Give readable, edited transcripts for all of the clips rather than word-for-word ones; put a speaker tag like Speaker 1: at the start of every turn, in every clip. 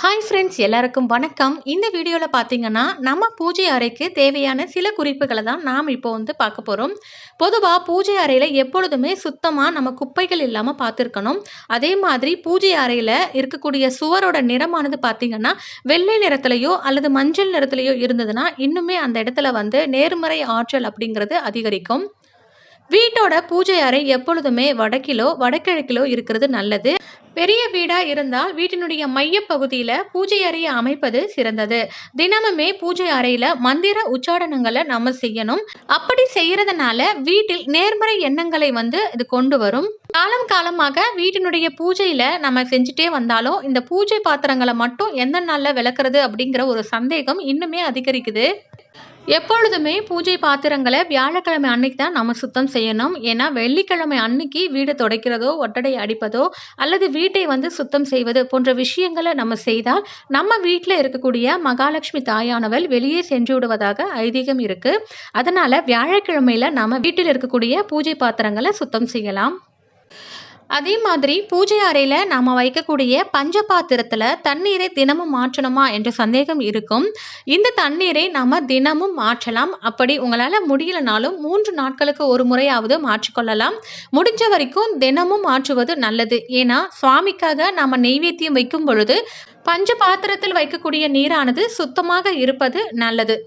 Speaker 1: Hi friends, எல்லாருக்கும் வணக்கம். இந்த வீடியோவில் பார்த்தீங்கன்னா நம்ம பூஜை அறைக்கு தேவையான சில குறிப்புகளை தான் நாம் இப்போ பார்க்க போகிறோம். பொதுவாக பூஜை அறையில் எப்பொழுதுமே சுத்தமாக நம்ம குப்பைகள் இல்லாமல் பார்த்துருக்கணும். அதே மாதிரி பூஜை அறையில் இருக்கக்கூடிய சுவரோட நிறமானது பார்த்தீங்கன்னா வெள்ளை நிறத்துலையோ அல்லது மஞ்சள் நிறத்துலையோ இருந்ததுன்னா இன்னுமே அந்த இடத்துல நேர்மறை ஆற்றல் அப்படிங்கிறது அதிகரிக்கும். வீட்டோட பூஜை அறை எப்பொழுதுமே வடக்கிலோ வடகிழக்கிலோ இருக்கிறது நல்லது. பெரிய வீடா இருந்தால் வீட்டினுடைய மைய பகுதியில பூஜை அறையை அமைப்பது சிறந்தது. தினமுமே பூஜை அறையில மந்திர உச்சாடனங்களை நம்ம செய்யணும். அப்படி செய்யறதுனால வீட்டில் நேர்மறை எண்ணங்களை இது கொண்டு வரும். காலம் காலமாக வீட்டினுடைய பூஜையில நம்ம செஞ்சுட்டே வந்தாலும் இந்த பூஜை பாத்திரங்களை மட்டும் எந்த நாள்ல விளக்குறது அப்படிங்கிற ஒரு சந்தேகம் இன்னுமே அதிகரிக்குது. எப்பொழுதுமே பூஜை பாத்திரங்களை வியாழக்கிழமை அன்னைக்கு தான் நம்ம சுத்தம் செய்யணும். ஏன்னா வெள்ளிக்கிழமை அன்னைக்கு வீடு துடைக்கிறதோ ஒட்டடை அடிப்பதோ அல்லது வீட்டை சுத்தம் செய்வது போன்ற விஷயங்களை நம்ம செய்தால் நம்ம வீட்டில் இருக்கக்கூடிய மகாலட்சுமி தாயானவள் வெளியே சென்று விடுவதாக ஐதீகம் இருக்கு. அதனால வியாழக்கிழமையில நம்ம வீட்டில் இருக்கக்கூடிய பூஜை பாத்திரங்களை சுத்தம் செய்யலாம். அதே மாதிரி பூஜை அறையில நாம வைக்கக்கூடிய பஞ்ச பாத்திரத்துல தண்ணீரை தினமும் மாற்றணுமா என்ற சந்தேகம் இருக்கும். இந்த தண்ணீரை நாம தினமும் மாற்றலாம். அப்படி உங்களால முடியலனாலும் 3 நாட்களுக்கு ஒரு முறையாவது மாற்றிக்கொள்ளலாம். முடிஞ்ச வரைக்கும் தினமும் மாற்றுவது நல்லது. ஏன்னா சுவாமிக்காக நாம நெய்வேத்தியம் வைக்கும் பொழுது பஞ்ச பாத்திரத்தில் வைக்கக்கூடிய நீரானது சுத்தமாக இருப்பது நல்லது.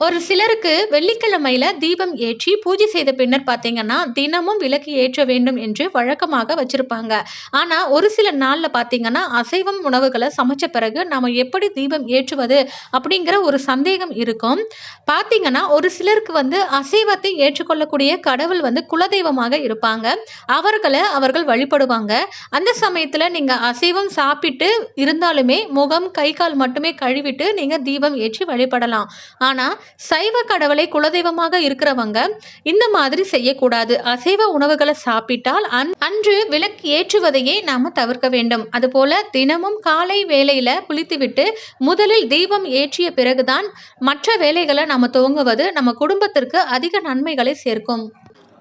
Speaker 1: ஒரு சிலருக்கு வெள்ளிக்கிழமையில தீபம் ஏற்றி பூஜை செய்த பின்னர் பார்த்தீங்கன்னா தினமும் விளக்கு ஏற்ற வேண்டும் என்று வழக்கமாக வச்சிருப்பாங்க. ஆனா ஒரு சில நாள்ல பார்த்தீங்கன்னா அசைவம் உணவுகளை சமைச்ச பிறகு நாம எப்படி தீபம் ஏற்றுவது அப்படிங்கிற ஒரு சந்தேகம் இருக்கும். பார்த்தீங்கன்னா ஒரு சிலருக்கு அசைவத்தை ஏற்றுக்கொள்ளக்கூடிய கடவுள் குலதெய்வமாக இருப்பாங்க. அவர்கள் வழிபடுவாங்க. அந்த சமயத்துல நீங்க அசைவம் சாப்பிட்டு இருந்தாலுமே முகம் கை கால் மட்டுமே கழுவிட்டு நீங்க தீபம் ஏற்றி வழிபடலாம். ஆனா சைவ கடவுளை குலதெய்வமாக இருக்கிறவங்க இந்த மாதிரி செய்யக்கூடாது. அசைவ உணவுகளை சாப்பிட்டால் அன்று விளக்கு ஏற்றுவதையே நாம தவிர்க்க வேண்டும். அதுபோல தினமும் காலை வேளையில குளித்துவிட்டு முதலில் தீபம் ஏற்றிய பிறகுதான் மற்ற வேலைகளை நாம துவங்குவது நம்ம குடும்பத்திற்கு அதிக நன்மைகளை சேர்க்கும்.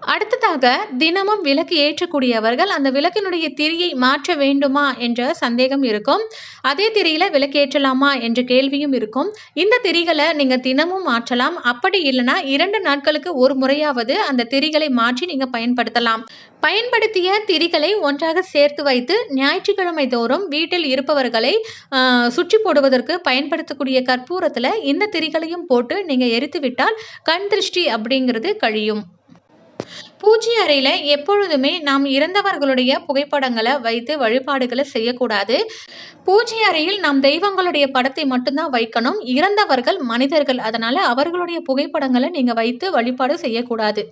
Speaker 1: அடுத்ததாக தினமும் விளக்கு ஏற்றக்கூடியவர்கள் அந்த விளக்கினுடைய திரியை மாற்ற வேண்டுமா என்ற சந்தேகம் இருக்கும். அதே திரியில விளக்கு ஏற்றலாமா என்ற கேள்வியும் இருக்கும். இந்த திரிகளை நீங்க தினமும் மாற்றலாம். அப்படி இல்லைன்னா 2 நாட்களுக்கு ஒரு முறையாவது அந்த திரிகளை மாற்றி நீங்க பயன்படுத்தலாம். பயன்படுத்திய திரிகளை ஒன்றாக சேர்த்து வைத்து ஞாயிற்றுக்கிழமை தோறும் வீட்டில் இருப்பவர்களை சுற்றி போடுவதற்கு பயன்படுத்தக்கூடிய கற்பூரத்துல இந்த திரிகளையும் போட்டு நீங்க எரித்து விட்டால் கண் திருஷ்டி அப்படிங்கிறது கழியும். பூஜை அறையில எப்பொழுதுமே நாம் இறந்தவர்களுடைய புகைப்படங்களை வைத்து வழிபாடுகளை செய்யக்கூடாது. பூஜை அறையில் நாம் தெய்வங்களுடைய படத்தை மட்டும்தான் வைக்கணும். இறந்தவர்கள் மனிதர்கள், அதனால அவர்களுடைய புகைப்படங்களை நீங்க வைத்து வழிபாடு செய்யக்கூடாது.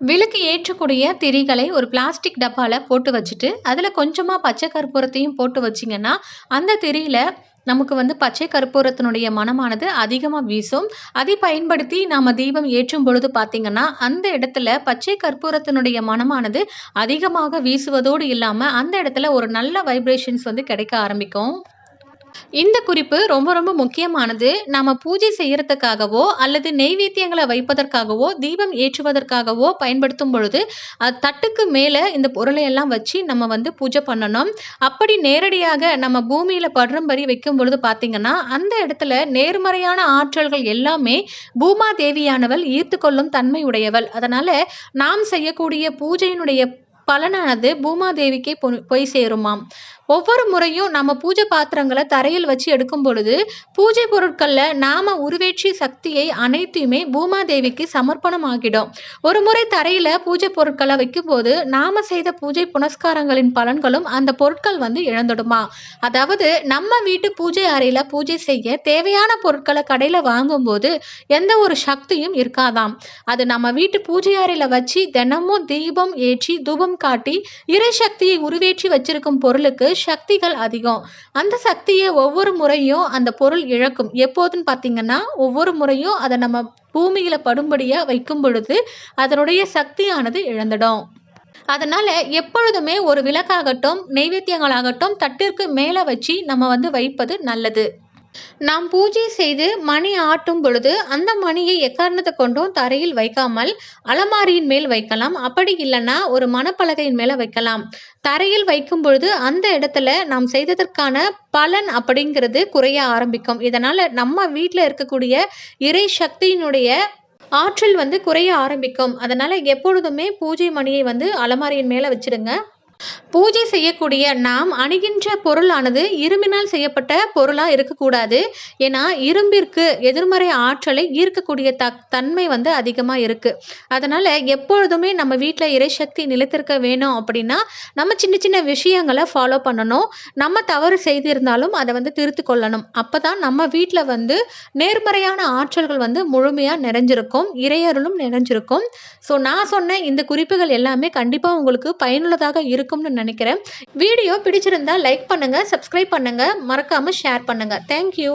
Speaker 1: விளக்கு ஏற்றக்கூடிய திரிகளை ஒரு பிளாஸ்டிக் டப்பால போட்டு வச்சுட்டு அதுல கொஞ்சமா பச்சை கற்பூரத்தையும் போட்டு வச்சிங்கன்னா அந்த திரியில நமக்கு பச்சை கற்பூரத்தினுடைய மனமானது அதிகமாக வீசும். அதை பயன்படுத்தி நாம தீபம் ஏற்றும் பொழுது பார்த்தீங்கன்னா அந்த இடத்துல பச்சை கற்பூரத்தினுடைய மனமானது அதிகமாக வீசுவதோடு இல்லாமல் அந்த இடத்துல ஒரு நல்ல வைப்ரேஷன்ஸ் கிடைக்க ஆரம்பிக்கும். இந்த குறிப்பு ரொம்ப ரொம்ப முக்கியமானது. நாம பூஜை செய்யறதுக்காகவோ அல்லது நெய்வேத்தியங்களை வைப்பதற்காகவோ தீபம் ஏற்றுவதற்காகவோ பயன்படுத்தும் பொழுது தட்டுக்கு மேல இந்த பொருளை எல்லாம் வச்சு நம்ம பூஜை பண்ணணும். அப்படி நேரடியாக நம்ம பூமியில படுறபடி வைக்கும் பொழுது பார்த்தீங்கன்னா அந்த இடத்துல நேர்மறையான ஆற்றல்கள் எல்லாமே பூமாதேவியானவள் ஈர்த்து கொள்ளும் தன்மை உடையவள். அதனால நாம் செய்யக்கூடிய பூஜையினுடைய பலனானது பூமாதேவிக்கே போய் சேருமாம். ஒவ்வொரு முறையும் நம்ம பூஜை பாத்திரங்களை தரையில் வச்சு எடுக்கும் பொழுது பூஜை பொருட்கள்ல நாம உருவேற்றிய சக்தியை அனைத்தையுமே பூமாதேவிக்கு சமர்ப்பணம் ஆகிடும். ஒரு முறை தரையில பூஜை பொருட்களை வைக்கும் போது நாம செய்த பூஜை புனஸ்காரங்களின் பலன்களும் அந்த பொருட்கள் இழந்துடுமா. அதாவது நம்ம வீட்டு பூஜை அறையில பூஜை செய்ய தேவையான பொருட்களை கடையில வாங்கும் போது எந்த ஒரு சக்தியும் இருக்காதாம். அது நம்ம வீட்டு பூஜை அறையில வச்சு தினமும் தீபம் ஏற்றி தூபம் காட்டி இறை சக்தியை உருவேற்றி வச்சிருக்கும் பொருளுக்கு சக்திகள் அதிகம். அந்த சக்தியை ஒவ்வொரு முறையும் அந்த பொருள் இழக்கும். எப்போதுன்னு பார்த்தீங்கன்னா ஒவ்வொரு முறையும் அதை நம்ம பூமியில படும்படியா வைக்கும் பொழுது அதனுடைய சக்தியானது இழந்துடும். அதனால எப்பொழுதுமே ஒரு விளக்காகட்டும் நெய்வேத்தியங்களாகட்டும் தட்டிற்கு மேல வச்சு நம்ம வைப்பது நல்லது. நாம் பூஜை செய்து மணி ஆட்டும் பொழுது அந்த மணியை எக்காரணத்தை கொண்டும் தரையில் வைக்காமல் அலமாரியின் மேல் வைக்கலாம். அப்படி இல்லைன்னா ஒரு மணப்பலகையின் மேல வைக்கலாம். தரையில் வைக்கும் பொழுது அந்த இடத்துல நாம் செய்ததற்கான பலன் அப்படிங்கிறது குறைய ஆரம்பிக்கும். இதனால நம்ம வீட்டில் இருக்கக்கூடிய இறை சக்தியினுடைய ஆற்றல் குறைய ஆரம்பிக்கும். அதனால எப்பொழுதுமே பூஜை மணியை அலமாரியின் மேல வச்சிடுங்க. பூஜை செய்யக்கூடிய நாம் அணிகின்ற பொருளானது இரும்பினால் செய்யப்பட்ட பொருளா இருக்கக்கூடாது. ஏன்னா இரும்பிற்கு எதிர்மறை ஆற்றலை ஈர்க்கக்கூடிய தன்மை அதிகமா இருக்கு. அதனால எப்பொழுதுமே நம்ம வீட்ல இறைசக்தி நிலைத்திருக்க வேணும் அப்படின்னா நம்ம சின்ன சின்ன விஷயங்களை ஃபாலோ பண்ணணும். நம்ம தவறு செய்திருந்தாலும் அதை திருத்திக் கொள்ளணும். அப்பதான் நம்ம வீட்ல நேர்மறையான ஆற்றல்கள் முழுமையா நிறைஞ்சிருக்கும். இறையருளும் நிறைஞ்சிருக்கும். ஸோ நான் சொன்ன இந்த குறிப்புகள் எல்லாமே கண்டிப்பா உங்களுக்கு பயனுள்ளதாக இருக்கும்னு நினைக்கிறேன். வீடியோ பிடிச்சிருந்தா லைக் பண்ணுங்க, சப்ஸ்கிரைப் பண்ணுங்க, மறக்காம ஷேர் பண்ணுங்க. தேங்க்யூ.